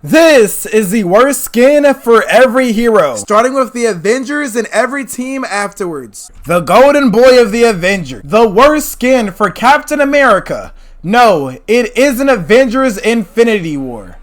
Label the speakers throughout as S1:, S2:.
S1: This is the worst skin for every hero, starting with the Avengers and every team afterwards. The Golden Boy of the Avengers. The worst skin for Captain America. No, it isn't Avengers Infinity War.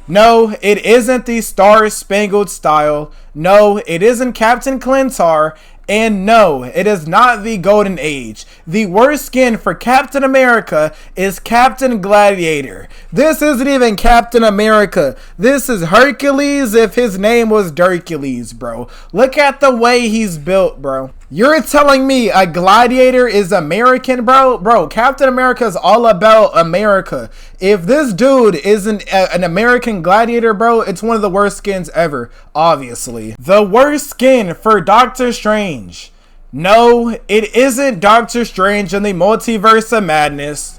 S1: No, it isn't the Star Spangled Style. No, it isn't Captain Clintar. And no, it is not the Golden Age. The worst skin for Captain America is Captain Gladiator. This isn't even Captain America. This is Hercules if his name was Dirkules, bro. Look at the way he's built, bro. You're telling me a gladiator is American, bro? Bro, Captain America is all about America. If this dude isn't an American gladiator, bro, it's one of the worst skins ever, obviously. The worst skin for Doctor Strange. No, it isn't Doctor Strange in the Multiverse of Madness.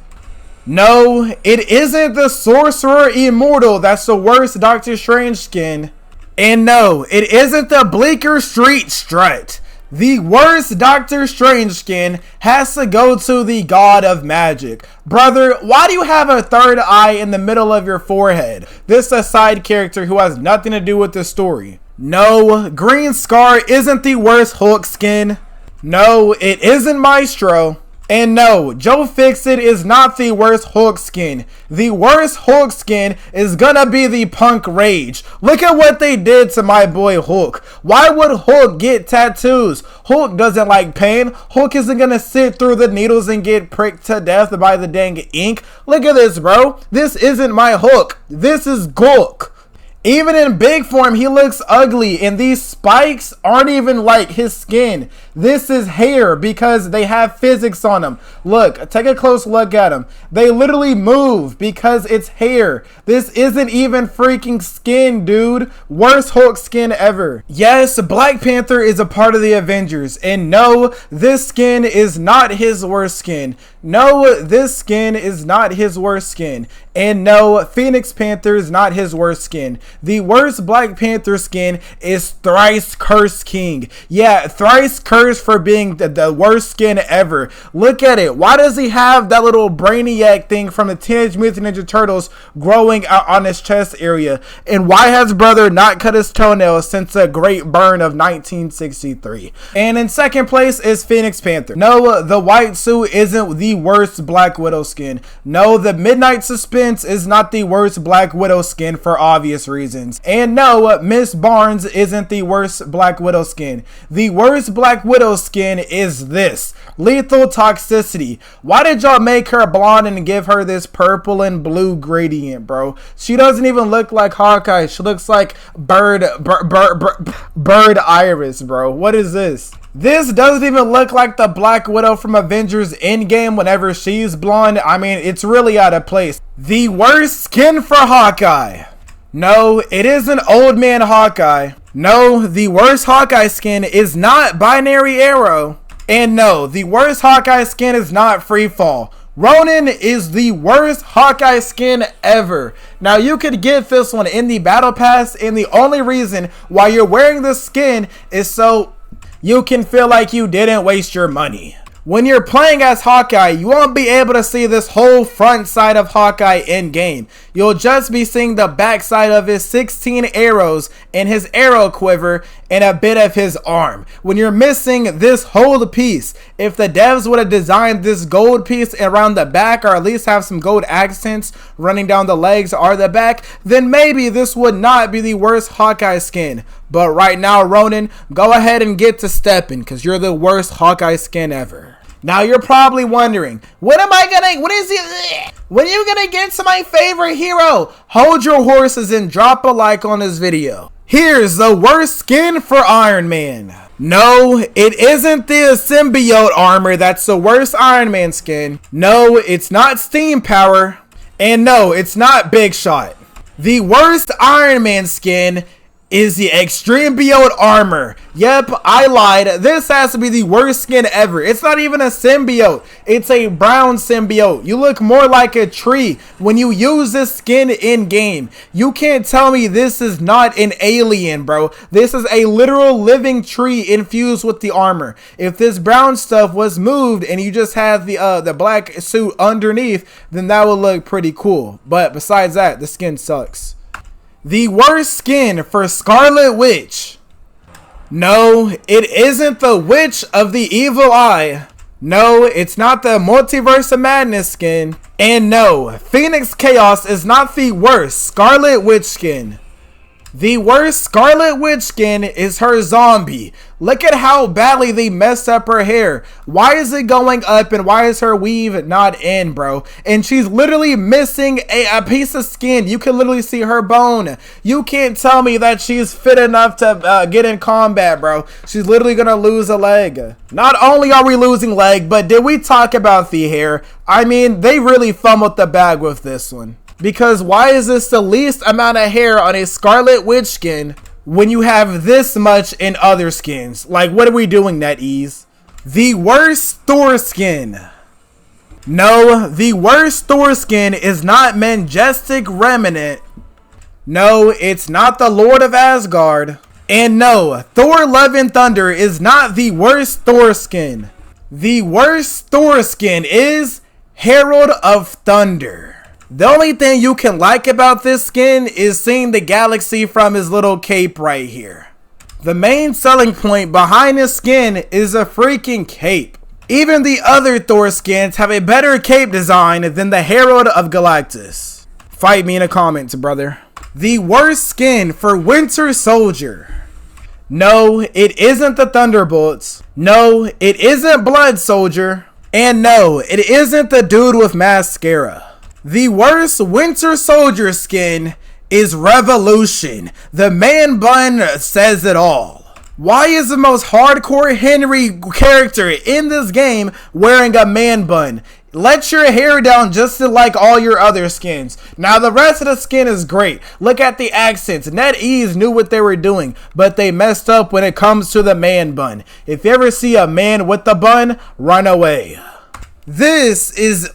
S1: No, it isn't the Sorcerer Immortal that's the worst Doctor Strange skin. And no, it isn't the Bleecker Street Strut. The worst Doctor Strange skin has to go to the God of Magic. Brother, why do you have a third eye in the middle of your forehead? This is a side character who has nothing to do with the story. No, Green Scar isn't the worst Hulk skin. No, it isn't Maestro. And no, Joe Fixit is not the worst Hulk skin. The worst Hulk skin is gonna be the Punk Rage. Look at what they did to my boy Hulk. Why would Hulk get tattoos? Hulk doesn't like pain. Hulk isn't gonna sit through the needles and get pricked to death by the dang ink. Look at this, bro. This isn't my Hulk. This is Gulk. Even in big form, he looks ugly, and these spikes aren't even like his skin. This is hair because they have physics on them. Look, take a close look at them. They literally move because it's hair. This isn't even freaking skin, dude. Worst Hulk skin ever. Yes, Black Panther is a part of the Avengers, and no, this skin is not his worst skin. No, this skin is not his worst skin. And no, Phoenix Panther is not his worst skin. The worst Black Panther skin is Thrice Cursed King. Yeah, Thrice Cursed for being the worst skin ever. Look at it. Why does he have that little Brainiac thing from the Teenage Mutant Ninja Turtles growing out on his chest area? And why has brother not cut his toenails since a great burn of 1963? And in second place is Phoenix Panther. No, the white suit isn't the worst Black Widow skin. No, the Midnight Suspense is not the worst Black Widow skin for obvious reasons. And no, Miss Barnes isn't the worst Black Widow skin. The worst Black Widow skin is this. Lethal Toxicity. Why did y'all make her blonde and give her this purple and blue gradient, bro? She doesn't even look like Hawkeye. She looks like Bird Iris, bro. What is this? This doesn't even look like the Black Widow from Avengers Endgame whenever she's blonde. I mean, it's really out of place. The worst skin for Hawkeye. No, it isn't Old Man Hawkeye. No, the worst Hawkeye skin is not Binary Arrow. And no, the worst Hawkeye skin is not Freefall. Ronin is the worst Hawkeye skin ever. Now, you could get this one in the Battle Pass, and the only reason why you're wearing this skin is so you can feel like you didn't waste your money. When you're playing as Hawkeye, you won't be able to see this whole front side of Hawkeye in game. You'll just be seeing the back side of his 16 arrows and his arrow quiver and a bit of his arm. When you're missing this whole piece, if the devs would have designed this gold piece around the back, or at least have some gold accents running down the legs or the back, then maybe this would not be the worst Hawkeye skin. But right now, Ronin, go ahead and get to stepping, because you're the worst Hawkeye skin ever. Now you're probably wondering, when are you gonna get to my favorite hero? Hold your horses and drop a like on this video. Here's the worst skin for Iron Man. No, it isn't the symbiote armor that's the worst Iron Man skin. No, it's not Steam Power. And no, it's not Big Shot. The worst Iron Man skin is the Extreme Biote armor. Yep, I lied. This has to be the worst skin ever. It's not even a symbiote. It's a brown symbiote. You look more like a tree when you use this skin in game. You can't tell me this is not an alien, bro. This is a literal living tree infused with the armor. If this brown stuff was moved and you just had the black suit underneath, then that would look pretty cool. But besides that, the skin sucks. The worst skin for Scarlet Witch. No, it isn't the Witch of the Evil Eye. No, it's not the Multiverse of Madness skin. And no, Phoenix Chaos is not the worst Scarlet Witch skin. The worst Scarlet Witch skin is her zombie. Look at how badly they messed up her hair. Why is it going up and why is her weave not in, bro? And she's literally missing a piece of skin. You can literally see her bone. You can't tell me that she's fit enough to get in combat, bro. She's literally gonna lose a leg. Not only are we losing leg, but did we talk about the hair? I mean, they really fumbled the bag with this one. Because why is this the least amount of hair on a Scarlet Witch skin when you have this much in other skins? Like, what are we doing, NetEase? The worst Thor skin. No, the worst Thor skin is not Majestic Remnant. No, it's not the Lord of Asgard. And no, Thor Love and Thunder is not the worst Thor skin. The worst Thor skin is Herald of Thunder. The only thing you can like about this skin is seeing the galaxy from his little cape right here. The main selling point behind this skin is a freaking cape. Even the other Thor skins have a better cape design than the Herald of Galactus. Fight me in the comments, brother. The worst skin for Winter Soldier. No, it isn't the Thunderbolts. No, it isn't Blood Soldier. And no, it isn't the dude with mascara. The worst Winter Soldier skin is Revolution. The man bun says it all. Why is the most hardcore Henry character in this game wearing a man bun? Let your hair down just like all your other skins. Now the rest of the skin is great. Look at the accents. NetEase knew what they were doing, but they messed up when it comes to the man bun. If you ever see a man with the bun, run away. This is...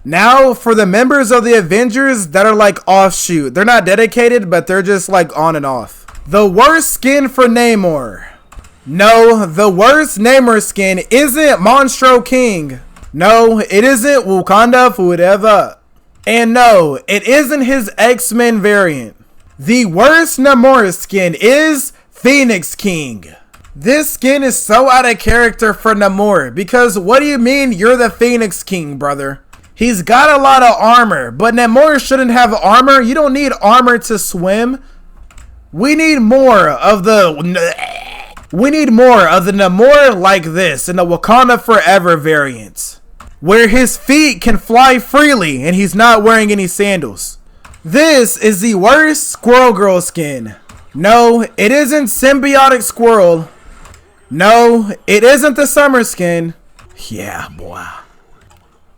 S1: Now, for the members of the Avengers that are like offshoot, they're not dedicated, but they're just like on and off. The worst skin for Namor. No, the worst Namor skin isn't Monstro King. No, it isn't Wakanda Forever. And no, it isn't his X-Men variant. The worst Namor skin is Phoenix King. This skin is so out of character for Namor, because what do you mean you're the Phoenix King, brother? He's got a lot of armor, but Namor shouldn't have armor. You don't need armor to swim. We need more of the Namor like this in the Wakanda Forever variant, where his feet can fly freely and he's not wearing any sandals. This is the worst Squirrel Girl skin. No, it isn't Symbiotic Squirrel. No, it isn't the Summer skin. Yeah, boy.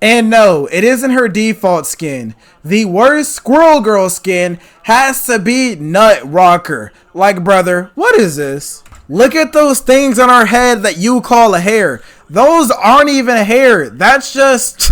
S1: And no, it isn't her default skin. The worst Squirrel Girl skin has to be Nut Rocker. Like, brother, what is this? Look at those things on her head that you call hair. Those aren't even hair. That's just...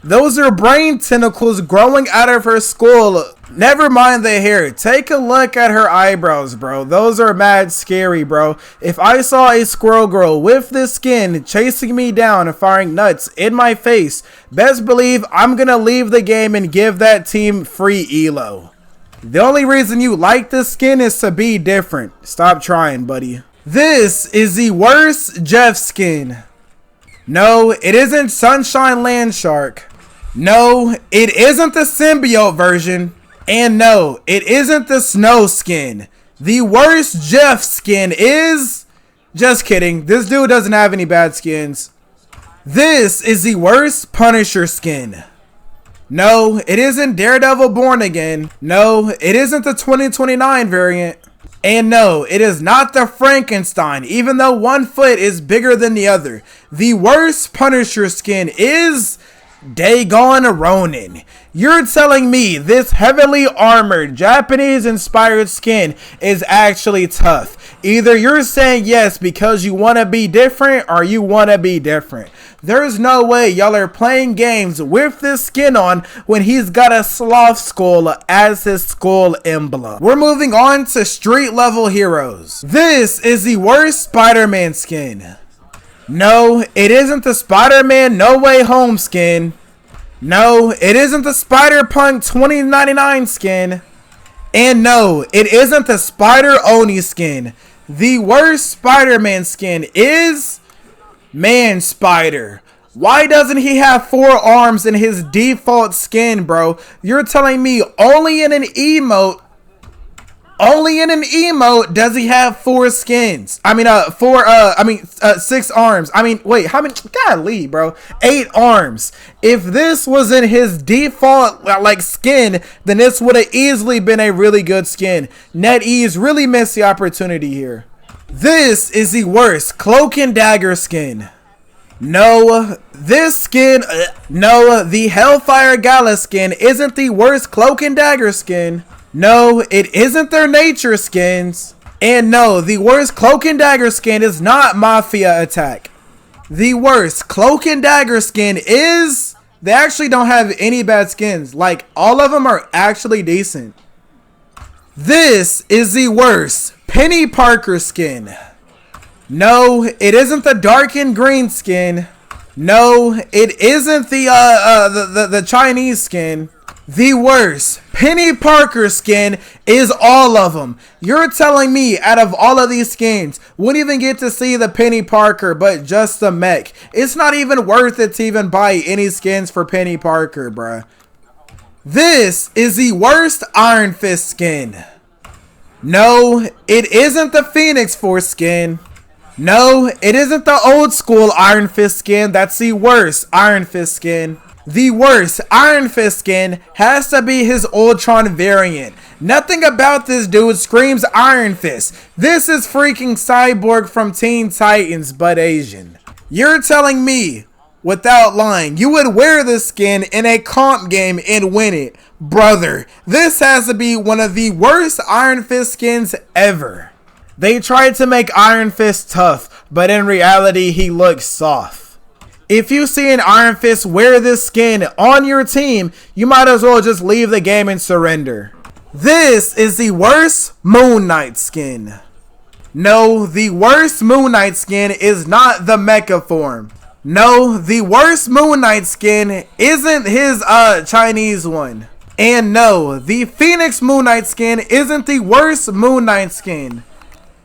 S1: Those are brain tentacles growing out of her skull. Never mind the hair. Take a look at her eyebrows, bro. Those are mad scary, bro. If I saw a Squirrel Girl with this skin chasing me down and firing nuts in my face, best believe I'm gonna leave the game and give that team free elo. The only reason you like this skin is to be different. Stop trying, buddy. This is the worst Jeff skin. No, it isn't Sunshine Landshark. No, it isn't the symbiote version. And no, it isn't the Snow skin. The worst Jeff skin is... Just kidding. This dude doesn't have any bad skins. This is the worst Punisher skin. No, it isn't Daredevil Born Again. No, it isn't the 2029 variant. And no, it is not the Frankenstein, even though one foot is bigger than the other. The worst Punisher skin is Dagon Ronin. You're telling me this heavily armored Japanese-inspired skin is actually tough. Either you're saying yes because you want to be different or you want to be different. There's no way y'all are playing games with this skin on when he's got a sloth skull as his skull emblem. We're moving on to street level heroes. This is the worst Spider-Man skin. No, it isn't the Spider-Man No Way Home skin. No, it isn't the Spider-Punk 2099 skin. And no, it isn't the Spider Oni skin. The worst Spider-Man skin is Man Spider. Why doesn't he have 4 arms in his default skin, bro? You're telling me only in an emote does he have 4 skins. I mean, 6 arms. I mean, wait, how many? Golly, bro. 8 arms. If this was in his default, like, skin, then this would have easily been a really good skin. NetEase really missed the opportunity here. This is the worst Cloak and Dagger skin. No, this skin, no, the Hellfire Gala skin isn't the worst Cloak and Dagger skin. No, it isn't their nature skins. And no, the worst Cloak and Dagger skin is not Mafia Attack. The worst Cloak and Dagger skin is... They actually don't have any bad skins. Like, all of them are actually decent. This is the worst Penny Parker skin. No, it isn't the dark and green skin. No, it isn't the Chinese skin. The worst Penny Parker skin is all of them. You're telling me out of all of these skins, wouldn't even get to see the Penny Parker, but just the mech. It's not even worth it to even buy any skins for Penny Parker, bruh. This is the worst Iron Fist skin. No, it isn't the Phoenix Force skin. No, it isn't the old school Iron Fist skin. That's the worst Iron Fist skin. The worst Iron Fist skin has to be his Ultron variant. Nothing about this dude screams Iron Fist. This is freaking Cyborg from Teen Titans, but Asian. You're telling me, without lying, you would wear this skin in a comp game and win it. Brother, this has to be one of the worst Iron Fist skins ever. They tried to make Iron Fist tough, but in reality, he looks soft. If you see an Iron Fist wear this skin on your team, you might as well just leave the game and surrender. This is the worst Moon Knight skin. No, the worst Moon Knight skin is not the mecha form. No, the worst Moon Knight skin isn't his Chinese one. And no, the Phoenix Moon Knight skin isn't the worst Moon Knight skin.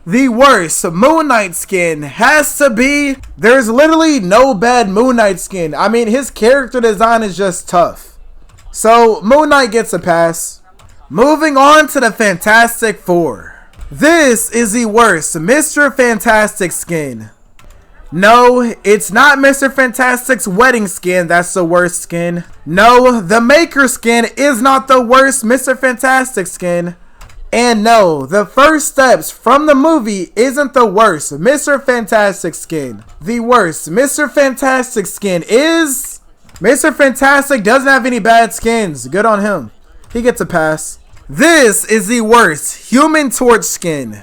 S1: The worst Moon Knight skin has to be... There's literally no bad Moon Knight skin. I mean, his character design is just tough. So, Moon Knight gets a pass. Moving on to the Fantastic Four. This is the worst Mr. Fantastic skin. No, it's not Mr. Fantastic's wedding skin that's the worst skin. No, the Maker skin is not the worst Mr. Fantastic skin. And no, the First Steps from the movie isn't the worst Mr. Fantastic skin. The worst Mr. Fantastic skin is... Mr. Fantastic doesn't have any bad skins. Good on him. He gets a pass. This is the worst Human Torch skin.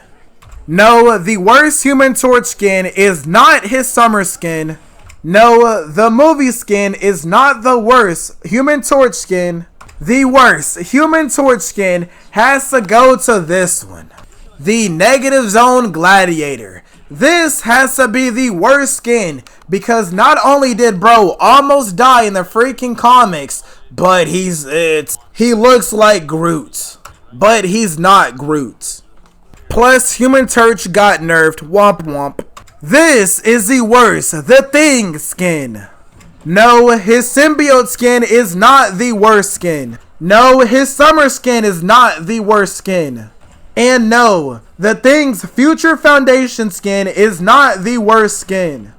S1: No, the worst Human Torch skin is not his summer skin. No, the movie skin is not the worst Human Torch skin. The worst Human Torch skin has to go to this one. The Negative Zone Gladiator. This has to be the worst skin because not only did bro almost die in the freaking comics, but he looks like Groot. But he's not Groot. Plus Human Torch got nerfed. Womp womp. This is the worst The Thing skin. No, his symbiote skin is not the worst skin. No, his summer skin is not the worst skin. And no, the Thing's Future Foundation skin is not the worst skin.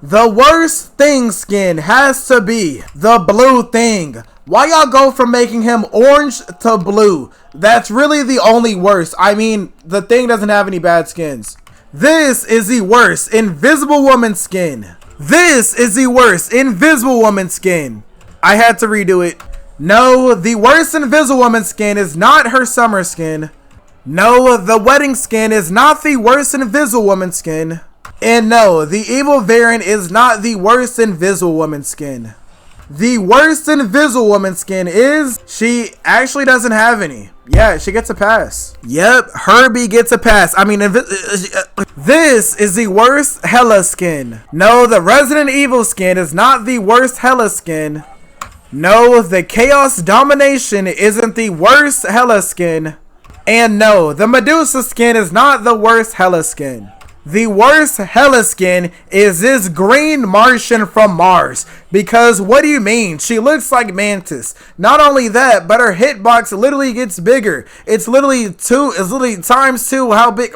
S1: The worst Thing skin has to be the Blue Thing. Why y'all go from making him orange to blue? That's really the only worst. I mean, the Thing doesn't have any bad skins. This is the worst Invisible Woman skin. This is the worst Invisible Woman skin. I had to redo it. No, the worst Invisible Woman skin is not her summer skin. No, the wedding skin is not the worst Invisible Woman skin. And no, the evil variant is not the worst Invisible Woman skin. The worst Invisible Woman skin is... She actually doesn't have any. Yeah, she gets a pass. Yep, Herbie gets a pass. I mean, this is the worst Hela skin. No, the Resident Evil skin is not the worst Hela skin. No, the Chaos Domination isn't the worst Hela skin. And no, the Medusa skin is not the worst Hela skin. The worst Hela skin is this green Martian from Mars. Because what do you mean? She looks like Mantis. Not only that, but her hitbox literally gets bigger. It's literally times 2 how big.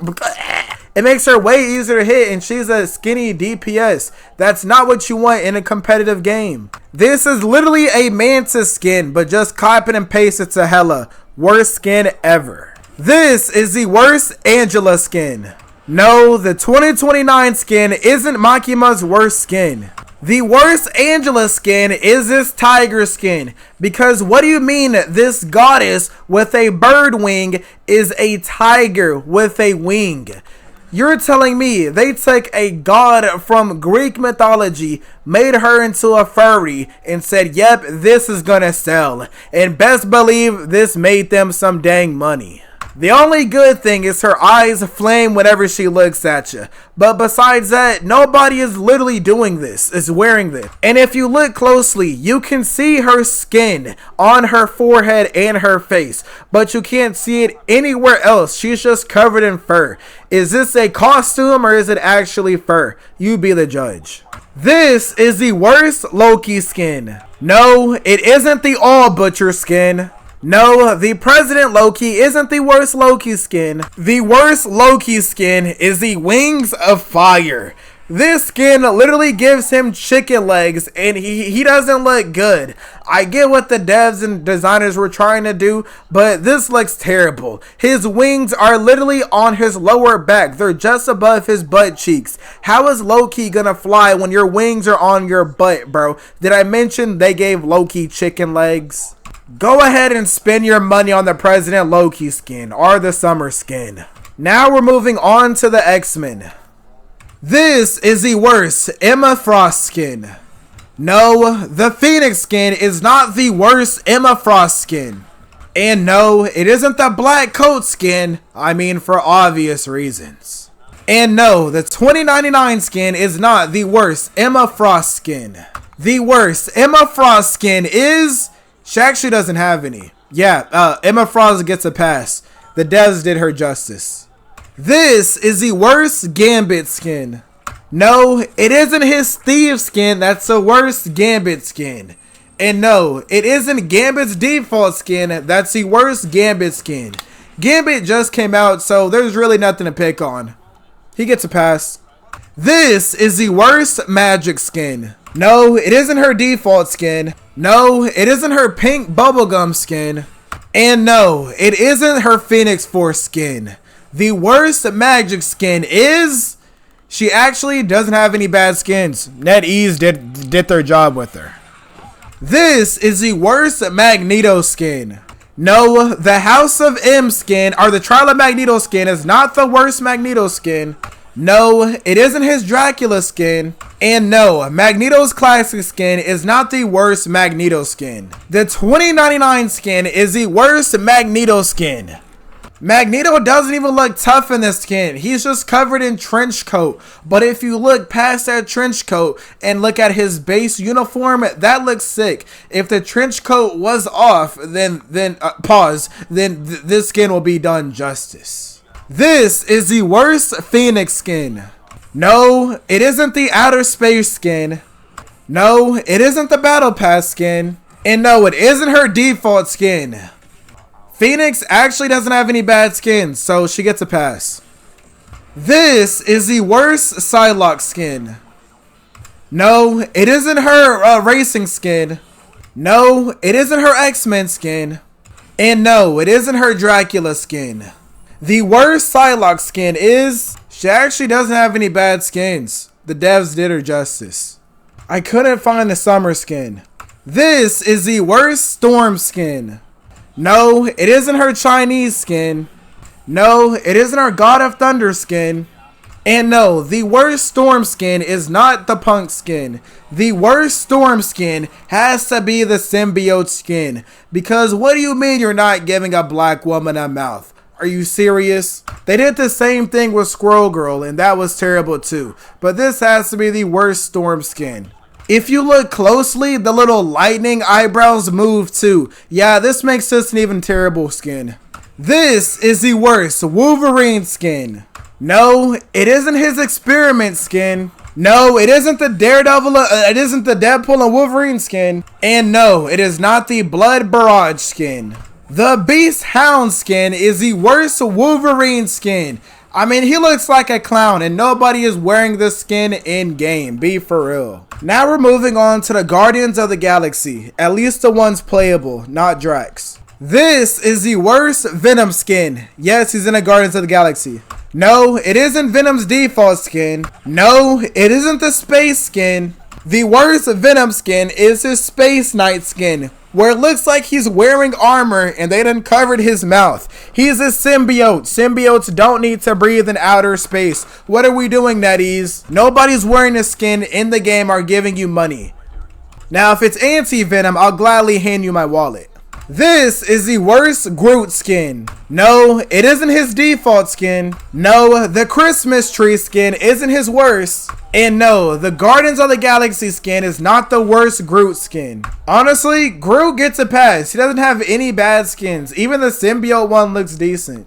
S1: It makes her way easier to hit, and she's a skinny DPS. That's not what you want in a competitive game. This is literally a Mantis skin, but just copy and paste it to Hela. Worst skin ever. This is the worst Angela skin. No, the 2029 skin isn't Makima's worst skin. The worst Angela skin is this tiger skin. Because what do you mean this goddess with a bird wing is a tiger with a wing? You're telling me they took a god from Greek mythology, made her into a furry, and said, yep, this is gonna sell. And best believe this made them some dang money. The only good thing is her eyes flame whenever she looks at you. But besides that, nobody is literally doing this, is wearing this. And if you look closely, you can see her skin on her forehead and her face. But you can't see it anywhere else. She's just covered in fur. Is this a costume or is it actually fur? You be the judge. This is the worst Loki skin. No, it isn't the All Butcher skin. No, the President Loki isn't the worst Loki skin. The worst Loki skin is the Wings of Fire. This skin literally gives him chicken legs and he doesn't look good. I get what the devs and designers were trying to do, but this looks terrible. His wings are literally on his lower back. They're just above his butt cheeks. How is Loki gonna fly when your wings are on your butt, bro? Did I mention they gave Loki chicken legs? Go ahead and spend your money on the President Loki skin or the Summer skin. Now we're moving on to the X-Men. This is the worst Emma Frost skin. No, the Phoenix skin is not the worst Emma Frost skin. And no, it isn't the black coat skin. I mean, for obvious reasons. And no, the 2099 skin is not the worst Emma Frost skin. The worst Emma Frost skin is... She actually doesn't have any. Yeah, Emma Frost gets a pass. The devs did her justice. This is the worst Gambit skin. No, it isn't his Steve skin. That's the worst Gambit skin. And no, it isn't Gambit's default skin. That's the worst Gambit skin. Gambit just came out, so there's really nothing to pick on. He gets a pass. This is the worst Magic skin. No, it isn't her default skin. No, it isn't her pink bubblegum skin. And no, it isn't her Phoenix Force skin. The worst Magic skin is... She actually doesn't have any bad skins. NetEase did their job with her. This is the worst Magneto skin. No, the House of M skin, or the Trial of Magneto skin, is not the worst Magneto skin. No, it isn't his Dracula skin. And no, Magneto's classic skin is not the worst Magneto skin. The 2099 skin is the worst Magneto skin. Magneto doesn't even look tough in this skin. He's just covered in trench coat. But if you look past that trench coat and look at his base uniform, that looks sick. If the trench coat was off, then this skin will be done justice. This is the worst Phoenix skin. No, it isn't the Outer Space skin. No, it isn't the Battle Pass skin. And no, it isn't her default skin. Phoenix actually doesn't have any bad skins, so she gets a pass. This is the worst Psylocke skin. No, it isn't her racing skin. No, it isn't her X-Men skin. And no, it isn't her Dracula skin. The worst Psylocke skin is... She actually doesn't have any bad skins. The devs did her justice. I couldn't find the Summer skin. This is the worst Storm skin. No, it isn't her Chinese skin. No, it isn't her God of Thunder skin. And no, the worst Storm skin is not the Punk skin. The worst Storm skin has to be the Symbiote skin. Because what do you mean you're not giving a black woman a mouth? Are you serious? They did the same thing with Squirrel Girl and that was terrible too. But this has to be the worst Storm skin. If you look closely, the little lightning eyebrows move too. Yeah, this makes this an even terrible skin. This is the worst Wolverine skin. No, it isn't his experiment skin. No, it isn't the Daredevil, it isn't the Deadpool and Wolverine skin. And no, it is not the Blood Barrage skin. The Beast Hound skin is the worst Wolverine skin. I mean, he looks like a clown and nobody is wearing this skin in game. Be for real. Now we're moving on to the Guardians of the Galaxy. At least the ones playable, not Drax. This is the worst Venom skin. Yes, he's in the Guardians of the Galaxy. No, it isn't Venom's default skin. No, it isn't the space skin. The worst Venom skin is his Space Knight skin, where it looks like he's wearing armor and they done covered his mouth. He's a symbiote. Symbiotes don't need to breathe in outer space. What are we doing, NetEase? Nobody's wearing a skin in the game or giving you money. Now, if it's anti-Venom, I'll gladly hand you my wallet. This is the worst Groot skin. No, it isn't his default skin. No, the Christmas tree skin isn't his worst. And no, the Guardians of the Galaxy skin is not the worst Groot skin. Honestly, Groot gets a pass. He doesn't have any bad skins. Even the symbiote one looks decent.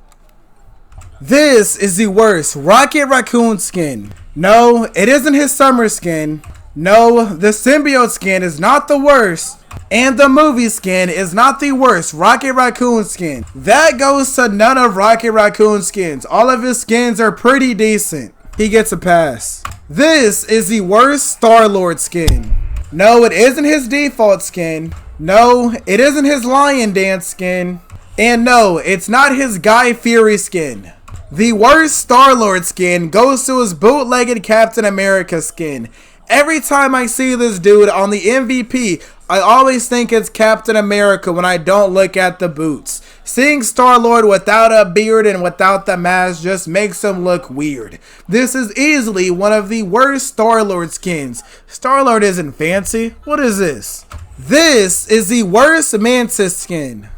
S1: This is the worst Rocket Raccoon skin. No, it isn't his summer skin. No, the symbiote skin is not the worst. And the movie skin is not the worst Rocket Raccoon skin. That goes to none of Rocket Raccoon skins. All of his skins are pretty decent. He gets a pass. This is the worst Star-Lord skin. No, it isn't his default skin. No, it isn't his Lion Dance skin. And no, it's not his Guy Fury skin. The worst Star-Lord skin goes to his bootlegged Captain America skin. Every time I see this dude on the MVP, I always think it's Captain America when I don't look at the boots. Seeing Star-Lord without a beard and without the mask just makes him look weird. This is easily one of the worst Star-Lord skins. Star-Lord isn't fancy. What is this? This is the worst Mantis skin.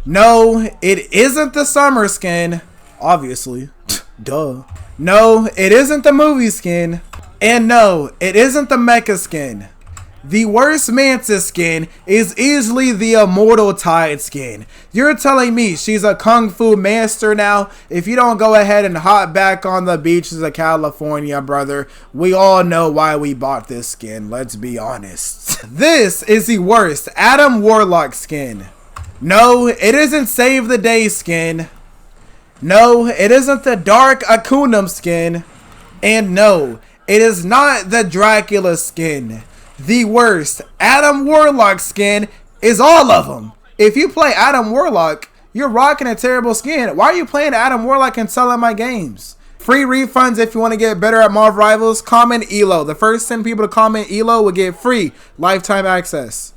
S1: No, it isn't the summer skin. Obviously. Duh. No, it isn't the movie skin. And no, it isn't the mecha skin. The worst Mantis skin is easily the Immortal Tide skin. You're telling me she's a kung fu master now? If you don't go ahead and hop back on the beaches of California, brother, we all know why we bought this skin, let's be honest. This is the worst Adam Warlock skin. No, it isn't Save the Day skin. No, it isn't the Dark Akunum skin. And no, it is not the Dracula skin. The worst Adam Warlock skin is all of them. If you play Adam Warlock, you're rocking a terrible skin. Why are you playing Adam Warlock and selling my games? Free refunds if you want to get better at Marvel Rivals. Comment ELO. The first 10 people to comment ELO will get free lifetime access.